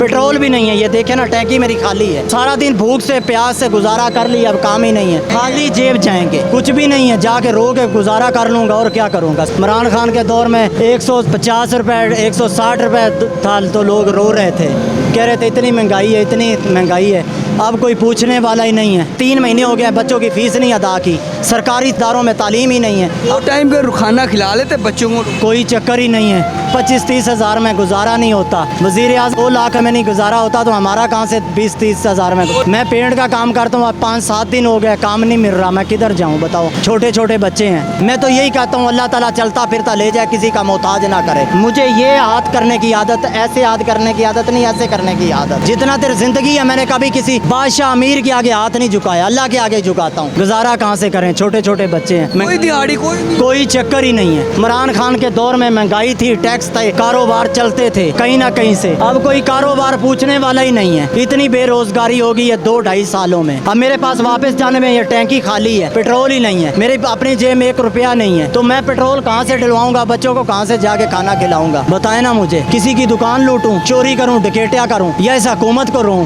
Petrol भी नहीं है। ये देखे ना, टैंकी मेरी खाली है। सारा दिन भूख से प्यास से गुजारा कर लिया, अब काम ही नहीं है। खाली जेब जाएंगे, कुछ भी नहीं है। जाके रो के गुजारा कर लूंगा और क्या करूंगा। इमरान खान के दौर में 150 रुपए 160 रुपए था तो लोग रो रहे थे, कह रहे थे इतनी महंगाई है, इतनी महंगाई है। अब कोई पूछने वाला ही नहीं है। 3 महीने हो गए बच्चों की फीस नहीं अदा की। सरकारी इदारों में तालीम ही नहीं है। वो टाइम पे खाना खिला लेते बच्चों को। कोई चक्कर ही नहीं है। 25-30 हज़ार में गुजारा नहीं होता। वज़ीर आज़म 2 लाख में नहीं गुजारा होता तो हमारा कहाँ से 20-30 हज़ार में। मैं पेंट का काम करता हूँ, अब 5-7 दिन हो गए, काम नहीं मिल रहा। मैं किधर जाऊँ बताओ। छोटे छोटे बच्चे हैं। मैं तो यही कहता हूँ अल्लाह ताला चलता फिरता ले जाए, किसी का मोहताज ना करे। मुझे ये हाथ करने की आदत, ऐसे हाथ करने की आदत नहीं, ऐसे करने की आदत। जितना देर जिंदगी है मैंने कभी किसी बादशाह अमीर के आगे हाथ नहीं झुकाया, अल्लाह के आगे झुकाता हूँ। गुजारा कहाँ से करें, छोटे छोटे बच्चे हैं। कोई दिहाड़ी कोई चक्कर ही नहीं है। इमरान खान के दौर में महंगाई थी, टैक्स थे, कारोबार चलते थे कहीं ना कहीं से। अब कोई कारोबार पूछने वाला ही नहीं है। इतनी बेरोजगारी होगी ये 2-2.5 सालों में। अब मेरे पास वापस जाने में ये टैंकी खाली है, पेट्रोल ही नहीं है। मेरे अपनी जेब में 1 रुपया नहीं है, तो मैं पेट्रोल कहाँ से डलवाऊंगा, बच्चों को कहाँ से जाके खाना खिलाऊंगा। बताए ना मुझे। किसी की दुकान लूटूं, चोरी करूं, डकैतियां करूं या इस हुकूमत को रहूं।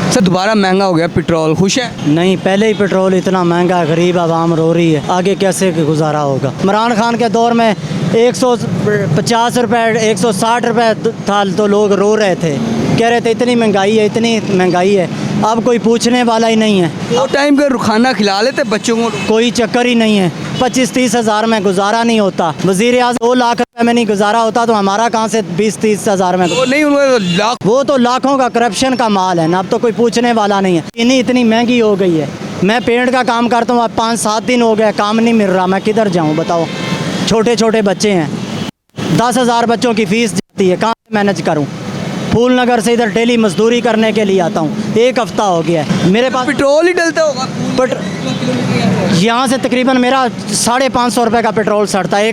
सर दोबारा महंगा हो गया पेट्रोल, खुश है? नहीं, पहले ही पेट्रोल इतना महंगा, गरीब आवाम रो रही है, आगे कैसे गुजारा होगा। इमरान खान के दौर में 150 रुपए 160 रुपए था तो लोग रो रहे थे, कह रहे थे इतनी महंगाई है, इतनी महंगाई है। अब कोई पूछने वाला ही नहीं है। वो टाइम पे खाना खिला लेते बच्चों को। कोई चक्कर ही नहीं है। 25-30 हज़ार में गुजारा नहीं होता। वज़ीर आज़म 2 लाख रुपए में नहीं गुजारा होता तो हमारा कहाँ से 20-30 हज़ार में। वो नहीं, उनको लाख। वो तो लाखों का करप्शन का माल है ना। अब तो कोई पूछने वाला नहीं है। चीनी इतनी महंगी हो गई है। मैं पेंट का काम करता हूँ, अब 5-7 दिन हो गए, काम नहीं मिल रहा। मैं किधर जाऊँ बताओ। छोटे छोटे बच्चे हैं। 10,000 बच्चों की फीस जाती है, कहाँ से मैनेज करूँ। फूल नगर से इधर डेली मजदूरी करने के लिए आता हूँ। 1 हफ्ता हो गया है। मेरे पास पेट्रोल ही डलता होगा। बट यहाँ से तकरीबन मेरा 550 रुपये का पेट्रोल सड़ता है।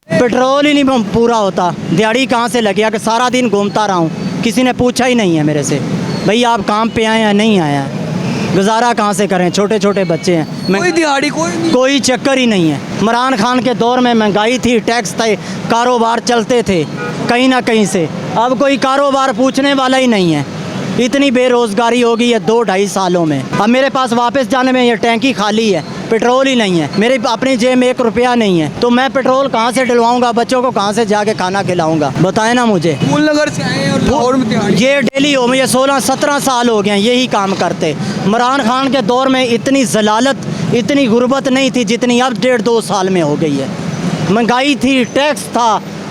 पेट्रोल ही नहीं पूरा होता। दिहाड़ी कहाँ से लगे कि सारा दिन घूमता रहा हूँ। किसी ने पूछा ही नहीं है मेरे से, भाई आप काम पे आए हैं नहीं आए हैं। गुजारा कहाँ से करें, छोटे छोटे बच्चे हैं। कोई दिहाड़ी कोई चक्कर ही नहीं है। इमरान खान के दौर में महंगाई थी, टैक्स थे, कारोबार चलते थे कहीं ना कहीं से। अब कोई कारोबार पूछने वाला ही नहीं है। इतनी बेरोजगारी होगी ये 2-2.5 सालों में। अब मेरे पास वापस जाने में ये टैंकी खाली है, पेट्रोल ही नहीं है। मेरे अपनी जेब में 1 रुपया नहीं है, तो मैं पेट्रोल कहाँ से डलवाऊंगा, बच्चों को कहाँ से जाके खाना खिलाऊंगा। बताए ना मुझे। फूल नगर से आए हैं और लाहौर में दिहाड़ी। ये डेली हो, मुझे 16-17 साल हो गए हैं यही काम करते। इमरान खान के दौर में इतनी जलालत, इतनी गुर्बत नहीं थी जितनी अब 1.5-2 साल में हो गई है। महंगाई थी, टैक्स था,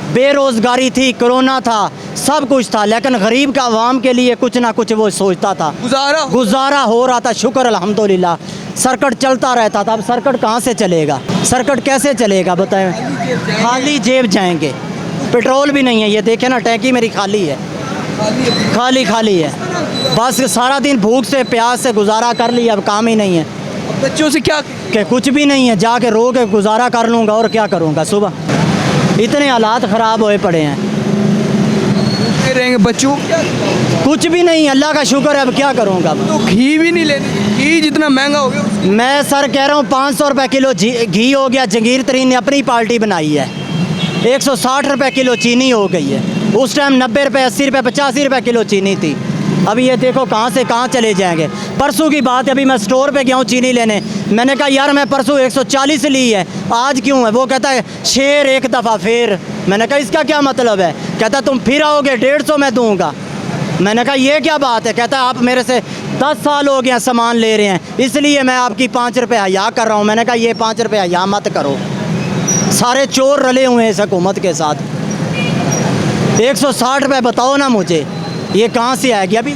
बेरोजगारी थी, कोरोना था, सब कुछ था, लेकिन गरीब का आवाम के लिए कुछ ना कुछ वो सोचता था। गुजारा हो रहा था, शुक्र अल्हम्दुलिल्लाह। सर्कट चलता रहता था। अब सर्कट कहाँ से चलेगा, सर्कट कैसे चलेगा बताएं। खाली जेब जाएंगे, पेट्रोल भी नहीं है। ये देखे ना, टैंकी मेरी खाली है, खाली है। बस सारा दिन भूख से प्यास से गुजारा कर लिया, अब काम ही नहीं है। बच्चों से क्या कि कुछ भी नहीं है, जाके रो के गुजारा कर लूँगा और क्या करूँगा। सुबह इतने हालात ख़राब हुए पड़े हैं, रहेंगे बच्चों। कुछ भी नहीं, अल्लाह का शुक्र है। अब क्या करूँगा। तो घी भी नहीं लेने, घी जितना महंगा हो गया। मैं सर कह रहा हूँ 500 रुपये किलो घी हो गया। जंगीर तरीन ने अपनी पार्टी बनाई है। 160 रुपये किलो चीनी हो गई है। उस टाइम 90 रुपये 80 रुपये 85 रुपये किलो चीनी थी। अभी ये देखो कहाँ से कहाँ चले जाएंगे। परसों की बात है, अभी मैं स्टोर पे गया हूँ चीनी लेने। मैंने कहा यार मैं परसों 140 ली है, आज क्यों है। वो कहता है शेर एक दफ़ा फिर। मैंने कहा इसका क्या मतलब है। कहता तुम फिर आओगे 150 में दूँगा। मैंने कहा ये क्या बात है। कहता आप मेरे से 10 साल हो गया सामान ले रहे हैं, इसलिए मैं आपकी 5 रुपये हया कर रहा हूँ। मैंने कहा ये 5 रुपये हया मत करो, सारे चोर रले हुए हैं इस हुकूमत के साथ। 160 रुपये बताओ ना मुझे, ये कहाँ से आएगी। अभी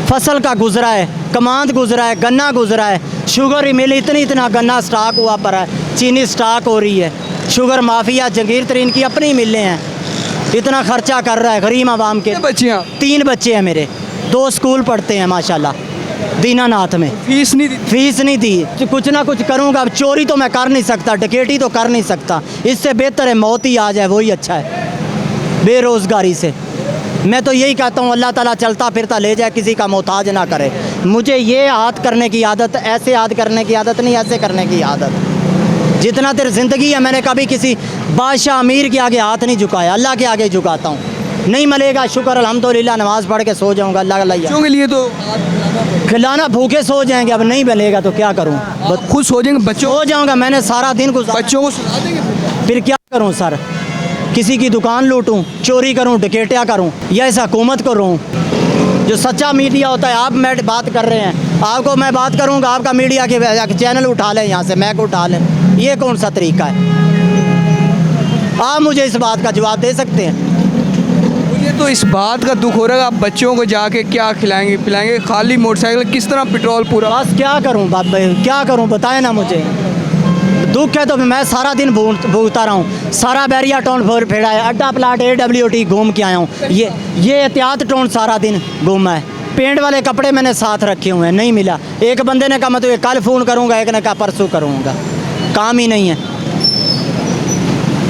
फसल का गुजरा है, कमांद गुजरा है, गन्ना गुजरा है, शुगर मिल इतना गन्ना स्टॉक हुआ पर है, चीनी स्टॉक हो रही है। शुगर माफिया जंगीर तरीन की अपनी मिलें हैं, इतना खर्चा कर रहा है गरीब आवाम के। 3 बच्चे हैं मेरे, 2 स्कूल पढ़ते हैं माशाल्लाह दीनानाथ में। फीस नहीं दी। तो कुछ ना कुछ करूँगा। अब चोरी तो मैं कर नहीं सकता, डकैती तो कर नहीं सकता। इससे बेहतर है मौत ही आ जाए, वही अच्छा है बेरोज़गारी से। मैं तो यही कहता हूँ अल्लाह ताला चलता फिरता ले जाए, किसी का मोहताज ना करे। मुझे ये हाथ करने की आदत, ऐसे हाथ करने की आदत नहीं, ऐसे करने की आदत। जितना देर ज़िंदगी है मैंने कभी किसी बादशाह अमीर के आगे हाथ नहीं झुकाया, अल्लाह के आगे झुकाता हूँ। नहीं मिलेगा, शुक्र अल्हम्दुलिल्लाह, नमाज पढ़ के सो जाऊंगा, अल्लाह अल्लाह। बच्चों के लिए तो खिलाना, भूखे सो जाएंगे, अब नहीं मिलेगा तो क्या करूं? आप खुद सो जाएंगे, बच्चों सो जाऊंगा, मैंने सारा दिन गुजारा, बच्चों को सुला देंगे फिर क्या करूं सर? किसी की दुकान लूटूं, चोरी करूं, डकैतियाँ करूं, या इस हुकूमत को रहूं? जो सच्चा मीडिया होता है, आप मैं बात कर रहे हैं, आपको मैं बात करूंगा, आपका मीडिया के चैनल उठा लें, यहाँ से मैक उठा लें, ये कौन सा तरीका है? आप मुझे इस बात का जवाब दे सकते हैं? मुझे तो इस बात का दुख हो रहा है, आप बच्चों को जाके क्या खिलाएंगे पिलाएंगे? खाली मोटरसाइकिल, किस तरह पेट्रोल पूरा? बस क्या करूं बाप भाई, क्या करूं बताएं ना मुझे। दुख है तो मैं सारा दिन भूखता रहा हूँ, सारा बैरिया टाउन फेरा है, अड्डा प्लाट AWT घूम के आया हूँ, ये एहतियात टाउन सारा दिन घूमा है। पेंट वाले कपड़े मैंने साथ रखे हुए हैं, नहीं मिला। एक बंदे ने कहा मैं तो कल फ़ोन करूँगा, एक ने कहा परसों करूँगा, काम ही नहीं है।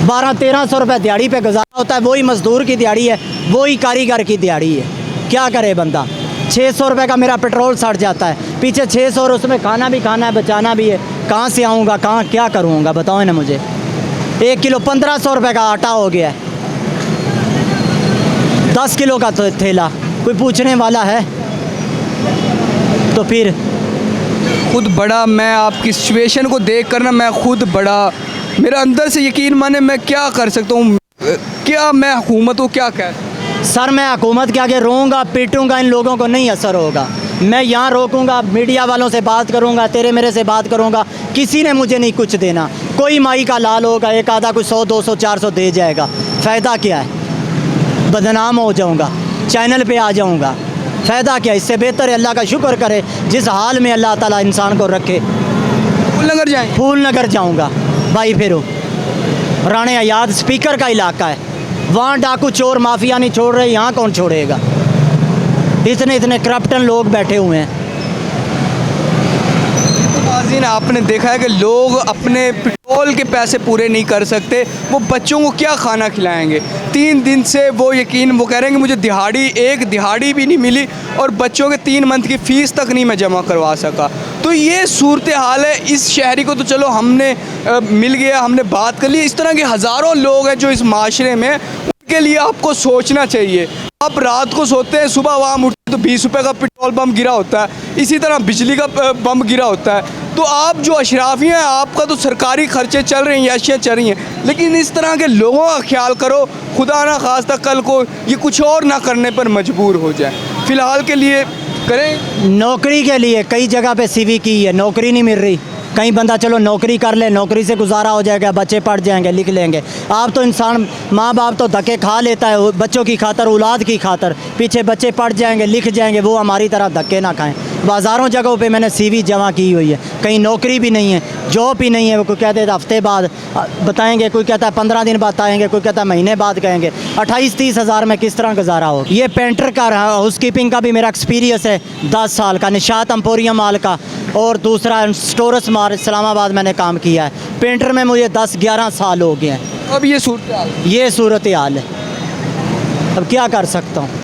1200-1300 रुपये दिहाड़ी पे गुजारा होता है, वही मज़दूर की दिहाड़ी है, वही कारीगर की दिहाड़ी है, क्या करे बंदा? 600 रुपये का मेरा पेट्रोल सड़ जाता है, पीछे 600 और उसमें खाना भी खाना है, बचाना भी है, कहाँ से आऊँगा, कहाँ क्या करूँगा बताओ ना मुझे। 1 किलो 1500 रुपये का आटा हो गया है, 10 किलो का तो थैला, कोई पूछने वाला है? तो फिर खुद बड़ा, मैं आपकी सिचुएशन को देख कर ना, मैं खुद बड़ा, मेरा अंदर से यकीन माने, मैं क्या कर सकता हूँ? क्या मैं हुकूमत को क्या कह? सर मैं हुकूमत के आगे रोऊंगा, पीटूंगा, इन लोगों को नहीं असर होगा। मैं यहाँ रोकूंगा, मीडिया वालों से बात करूंगा, तेरे मेरे से बात करूंगा, किसी ने मुझे नहीं कुछ देना। कोई माई का लाल होगा, एक आधा कुछ 100 200 400 दे जाएगा, फ़ायदा क्या है? बदनाम हो जाऊंगा, चैनल पे आ जाऊंगा, फ़ायदा क्या? इससे बेहतर है अल्लाह का शुक्र करे, जिस हाल में अल्लाह ताला इंसान को रखे। फूलनगर जाएंगे? फूलनगर जाऊंगा भाई, फिर राणे आयाद स्पीकर का इलाका है, वहाँ डाकू चोर माफिया नहीं छोड़ रहे, यहाँ कौन छोड़ेगा? इतने करप्टन लोग बैठे हुए हैं। नाज़रीन, आपने देखा है कि लोग अपने पेट्रोल के पैसे पूरे नहीं कर सकते, वो बच्चों को क्या खाना खिलाएंगे? 3 दिन से वो कह रहे हैं कि मुझे एक दिहाड़ी भी नहीं मिली और बच्चों के 3 मंथ की फ़ीस तक नहीं मैं जमा करवा सका। तो ये सूरत हाल है। इस शहरी को तो चलो हमने मिल गया, हमने बात कर ली, इस तरह के हज़ारों लोग हैं जो इस माशरे में, उनके लिए आपको सोचना चाहिए। आप रात को सोते हैं, सुबह वहाँ उठते तो 20 रुपये का पेट्रोल बम गिरा होता है, इसी तरह बिजली का बम गिरा होता है। तो आप जो अशराफी हैं, आपका तो सरकारी खर्चे चल रहे हैं, याशियाँ चल रही हैं, लेकिन इस तरह के लोगों का ख्याल करो, खुदा ना खास्ता कल को ये कुछ और ना करने पर मजबूर हो जाए। फ़िलहाल के लिए करें। नौकरी के लिए कई जगह पे CV की है, नौकरी नहीं मिल रही। कहीं बंदा चलो नौकरी कर ले, नौकरी से गुजारा हो जाएगा, बच्चे पढ़ जाएंगे, लिख लेंगे। आप तो इंसान, माँ बाप तो धक्के खा लेता है बच्चों की खातर, औलाद की खातर, पीछे बच्चे पढ़ जाएंगे, लिख जाएंगे, वो हमारी तरह धक्के ना खाएं। बाज़ारों जगहों पे मैंने CV जमा की हुई है, कहीं नौकरी भी नहीं है, जॉब भी नहीं है। वो कोई कहते हैं हफ्ते बाद बताएंगे, कोई कहता है 15 दिन बाद आएंगे, कोई कहता है महीने बाद कहेंगे। 28-30 हज़ार में किस तरह गुजारा हो? ये पेंटर का हाउस कीपिंग का भी मेरा एक्सपीरियंस है 10 साल का, निशात एम्पोरियम माल का, और दूसरा स्टोरस मार इस्लामाबाद मैंने काम किया है। पेंटर में मुझे 10-11 साल हो गए हैं। अब ये सूरत हाल ये सूरत हाल है, अब क्या कर सकता हूँ?